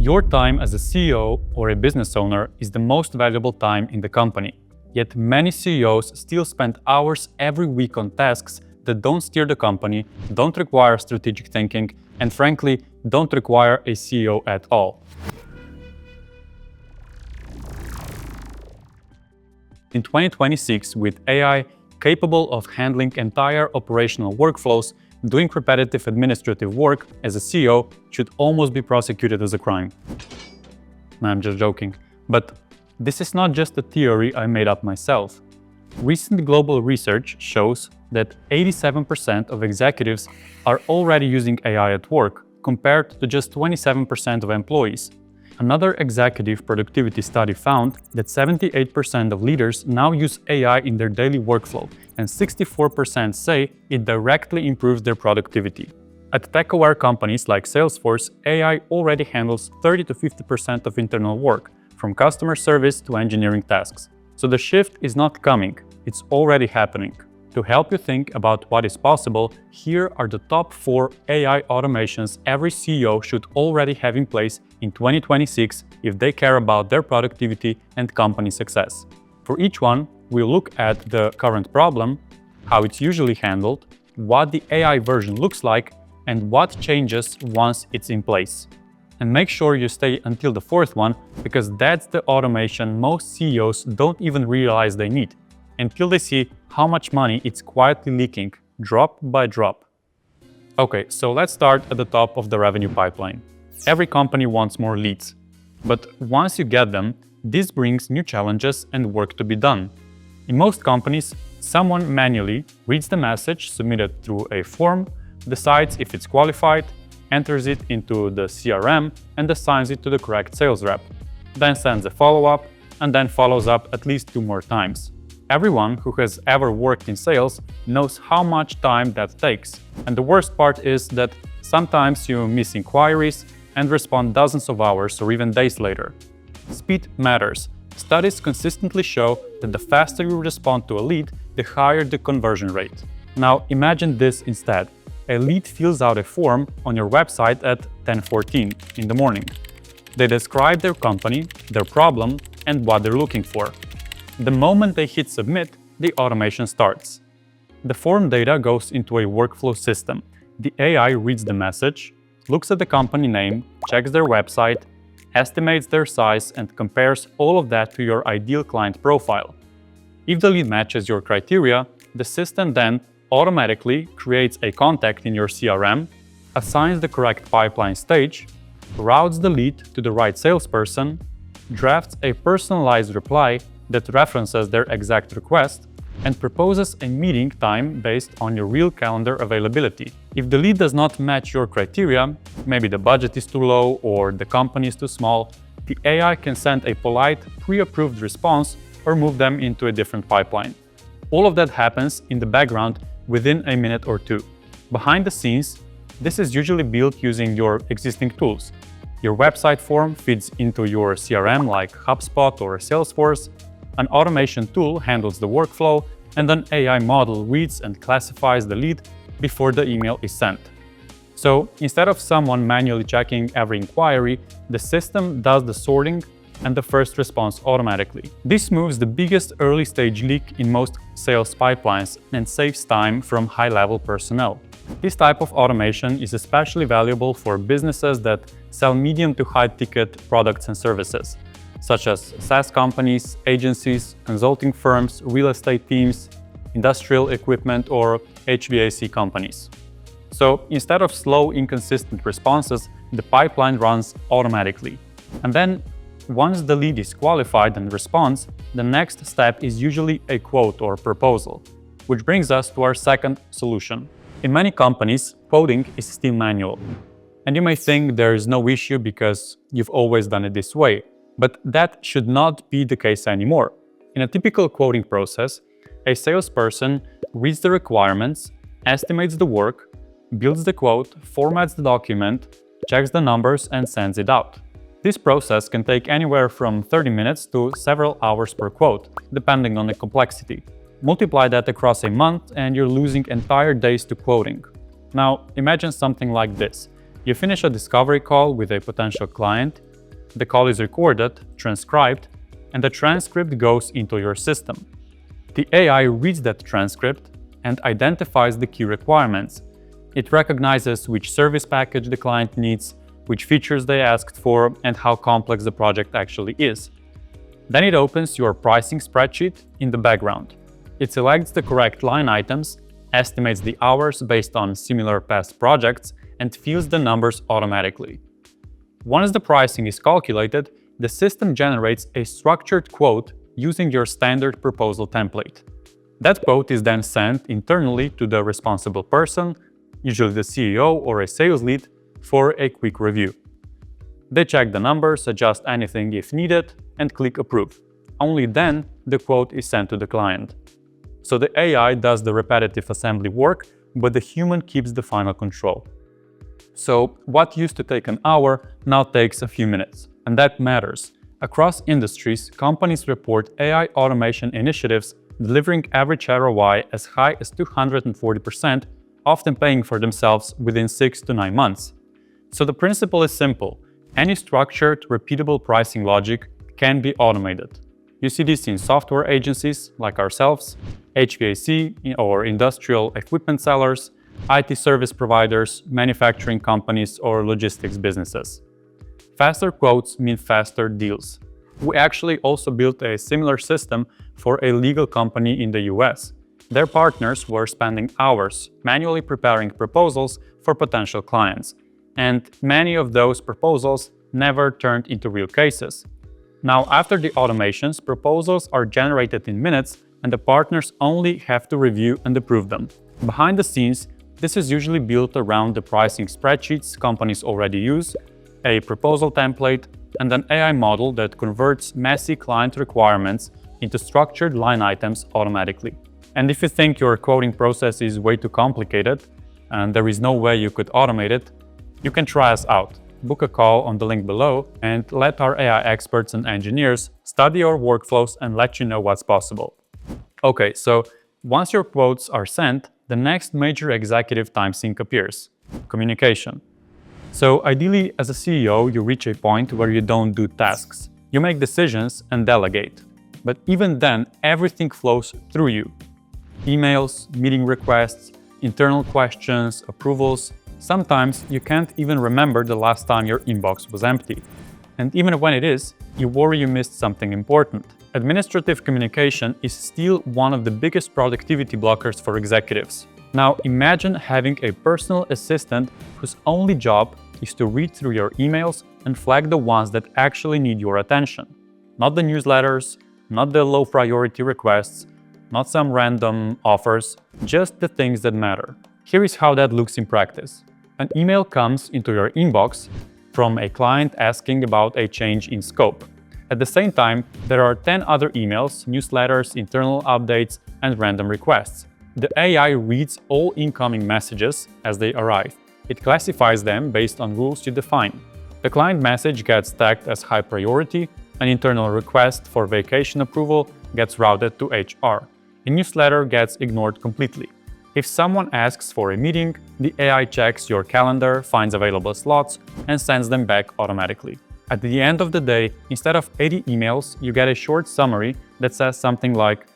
Your time as a CEO or a business owner is the most valuable time in the company. Yet many CEOs still spend hours every week on tasks that don't steer the company, don't require strategic thinking, and frankly, don't require a CEO at all. In 2026, with AI capable of handling entire operational workflows, doing repetitive administrative work as a CEO should almost be prosecuted as a crime. No, I'm just joking. But this is not just a theory I made up myself. Recent global research shows that 87% of executives are already using AI at work, compared to just 27% of employees. Another executive productivity study found that 78% of leaders now use AI in their daily workflow, and 64% say it directly improves their productivity. At tech-aware companies like Salesforce, AI already handles 30 to 50% of internal work, from customer service to engineering tasks. So the shift is not coming, it's already happening. To help you think about what is possible, here are the top 4 AI automations every CEO should already have in place in 2026 if they care about their productivity and company success. For each one, we'll look at the current problem, how it's usually handled, what the AI version looks like, and what changes once it's in place. And make sure you stay until the 4th one, because that's the automation most CEOs don't even realize they need, until they see how much money it's quietly leaking, drop by drop. Okay, so let's start at the top of the revenue pipeline. Every company wants more leads. But once you get them, this brings new challenges and work to be done. In most companies, someone manually reads the message submitted through a form, decides if it's qualified, enters it into the CRM, and assigns it to the correct sales rep, then sends a follow-up, and then follows up at least 2 more times. Everyone who has ever worked in sales knows how much time that takes. And the worst part is that sometimes you miss inquiries and respond dozens of hours or even days later. Speed matters. Studies consistently show that the faster you respond to a lead, the higher the conversion rate. Now imagine this instead. A lead fills out a form on your website at 10:14 in the morning. They describe their company, their problem, and what they're looking for. The moment they hit submit, the automation starts. The form data goes into a workflow system. The AI reads the message, looks at the company name, checks their website, estimates their size, and compares all of that to your ideal client profile. If the lead matches your criteria, the system then automatically creates a contact in your CRM, assigns the correct pipeline stage, routes the lead to the right salesperson, drafts a personalized reply that references their exact request, and proposes a meeting time based on your real calendar availability. If the lead does not match your criteria, maybe the budget is too low or the company is too small, the AI can send a polite, pre-approved response or move them into a different pipeline. All of that happens in the background within a minute or 2. Behind the scenes, this is usually built using your existing tools. Your website form feeds into your CRM like HubSpot or Salesforce. An automation tool handles the workflow, and an AI model reads and classifies the lead before the email is sent. So instead of someone manually checking every inquiry, the system does the sorting and the first response automatically. This moves the biggest early-stage leak in most sales pipelines and saves time from high-level personnel. This type of automation is especially valuable for businesses that sell medium to high-ticket products and services, such as SaaS companies, agencies, consulting firms, real estate teams, industrial equipment, or HVAC companies. So instead of slow, inconsistent responses, the pipeline runs automatically. And then, once the lead is qualified and responds, the next step is usually a quote or proposal, which brings us to our second solution. In many companies, quoting is still manual. And you may think there is no issue because you've always done it this way. But that should not be the case anymore. In a typical quoting process, a salesperson reads the requirements, estimates the work, builds the quote, formats the document, checks the numbers, and sends it out. This process can take anywhere from 30 minutes to several hours per quote, depending on the complexity. Multiply that across a month and you're losing entire days to quoting. Now, imagine something like this. You finish a discovery call with a potential client, the call is recorded, transcribed, and the transcript goes into your system. The AI reads that transcript and identifies the key requirements. It recognizes which service package the client needs, which features they asked for, and how complex the project actually is. Then it opens your pricing spreadsheet in the background. It selects the correct line items, estimates the hours based on similar past projects, and fills the numbers automatically. Once the pricing is calculated, the system generates a structured quote using your standard proposal template. That quote is then sent internally to the responsible person, usually the CEO or a sales lead, for a quick review. They check the numbers, adjust anything if needed, and click Approve. Only then the quote is sent to the client. So the AI does the repetitive assembly work, but the human keeps the final control. So what used to take an hour now takes a few minutes, and that matters. Across industries, companies report AI automation initiatives delivering average ROI as high as 240%, often paying for themselves within 6 to 9 months. So the principle is simple. Any structured, repeatable pricing logic can be automated. You see this in software agencies like ourselves, HVAC or industrial equipment sellers, IT service providers, manufacturing companies, or logistics businesses. Faster quotes mean faster deals. We actually also built a similar system for a legal company in the US. Their partners were spending hours manually preparing proposals for potential clients, and many of those proposals never turned into real cases. Now, after the automations, proposals are generated in minutes, and the partners only have to review and approve them. Behind the scenes, this is usually built around the pricing spreadsheets companies already use, a proposal template, and an AI model that converts messy client requirements into structured line items automatically. And if you think your quoting process is way too complicated and there is no way you could automate it, you can try us out. Book a call on the link below and let our AI experts and engineers study your workflows and let you know what's possible. Okay, so once your quotes are sent, the next major executive time sink appears: communication. So ideally, as a CEO, you reach a point where you don't do tasks. You make decisions and delegate. But even then, everything flows through you. Emails, meeting requests, internal questions, approvals. Sometimes you can't even remember the last time your inbox was empty. And even when it is, you worry you missed something important. Administrative communication is still one of the biggest productivity blockers for executives. Now imagine having a personal assistant whose only job is to read through your emails and flag the ones that actually need your attention. Not the newsletters, not the low priority requests, not some random offers, just the things that matter. Here is how that looks in practice. An email comes into your inbox from a client asking about a change in scope. At the same time, there are 10 other emails, newsletters, internal updates, and random requests. The AI reads all incoming messages as they arrive. It classifies them based on rules you define. The client message gets tagged as high priority, an internal request for vacation approval gets routed to HR. A newsletter gets ignored completely. If someone asks for a meeting, the AI checks your calendar, finds available slots, and sends them back automatically. At the end of the day, instead of 80 emails, you get a short summary that says something like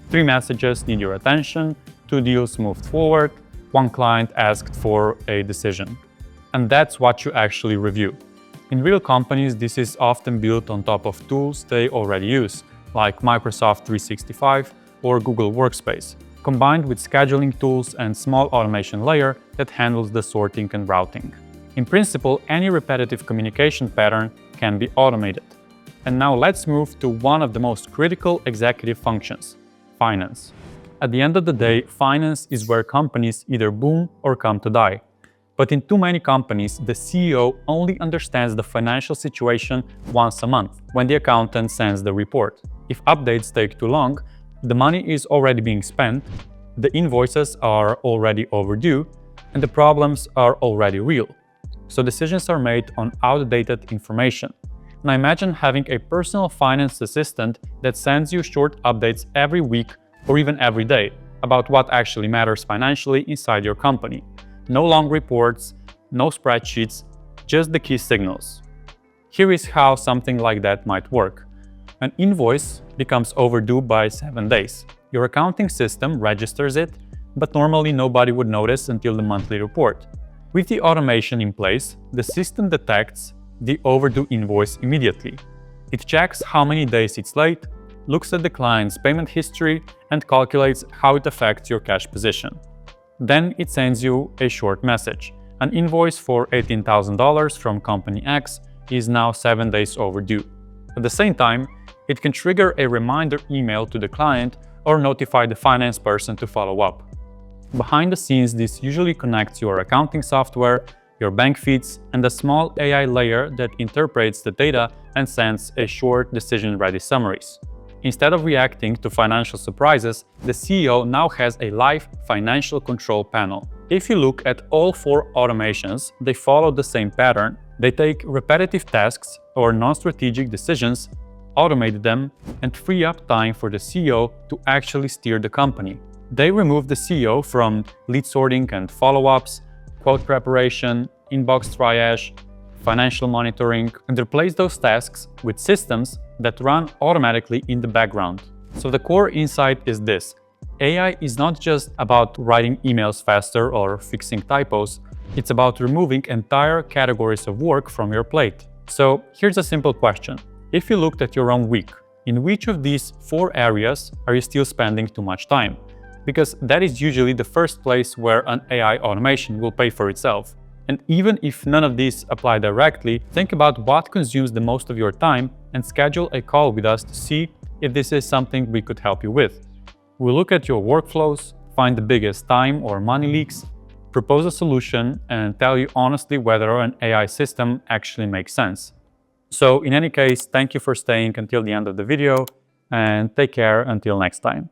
3 messages need your attention, 2 deals moved forward, 1 client asked for a decision. And that's what you actually review. In real companies, this is often built on top of tools they already use, like Microsoft 365 or Google Workspace, combined with scheduling tools and small automation layer that handles the sorting and routing. In principle, any repetitive communication pattern can be automated. And now let's move to one of the most critical executive functions: finance. At the end of the day, finance is where companies either boom or come to die. But in too many companies, the CEO only understands the financial situation once a month, when the accountant sends the report. If updates take too long, the money is already being spent, the invoices are already overdue, and the problems are already real. So decisions are made on outdated information. Now imagine having a personal finance assistant that sends you short updates every week or even every day about what actually matters financially inside your company. No long reports, no spreadsheets, just the key signals. Here is how something like that might work. An invoice becomes overdue by 7 days. Your accounting system registers it, but normally nobody would notice until the monthly report. With the automation in place, the system detects the overdue invoice immediately. It checks how many days it's late, looks at the client's payment history, and calculates how it affects your cash position. Then it sends you a short message. An invoice for $18,000 from company X is now 7 days overdue. At the same time, it can trigger a reminder email to the client or notify the finance person to follow up. Behind the scenes, this usually connects your accounting software, your bank feeds, and a small AI layer that interprets the data and sends a short decision-ready summaries. Instead of reacting to financial surprises, the CEO now has a live financial control panel. If you look at all 4 automations, they follow the same pattern. They take repetitive tasks or non-strategic decisions, automate them, and free up time for the CEO to actually steer the company. They remove the CEO from lead sorting and follow-ups, quote preparation, inbox triage, financial monitoring, and replace those tasks with systems that run automatically in the background. So the core insight is this: AI is not just about writing emails faster or fixing typos, it's about removing entire categories of work from your plate. So here's a simple question. If you looked at your own week, in which of these 4 areas are you still spending too much time? Because that is usually the first place where an AI automation will pay for itself. And even if none of these apply directly, think about what consumes the most of your time and schedule a call with us to see if this is something we could help you with. We'll look at your workflows, find the biggest time or money leaks, propose a solution, and tell you honestly whether an AI system actually makes sense. So in any case, thank you for staying until the end of the video, and take care until next time.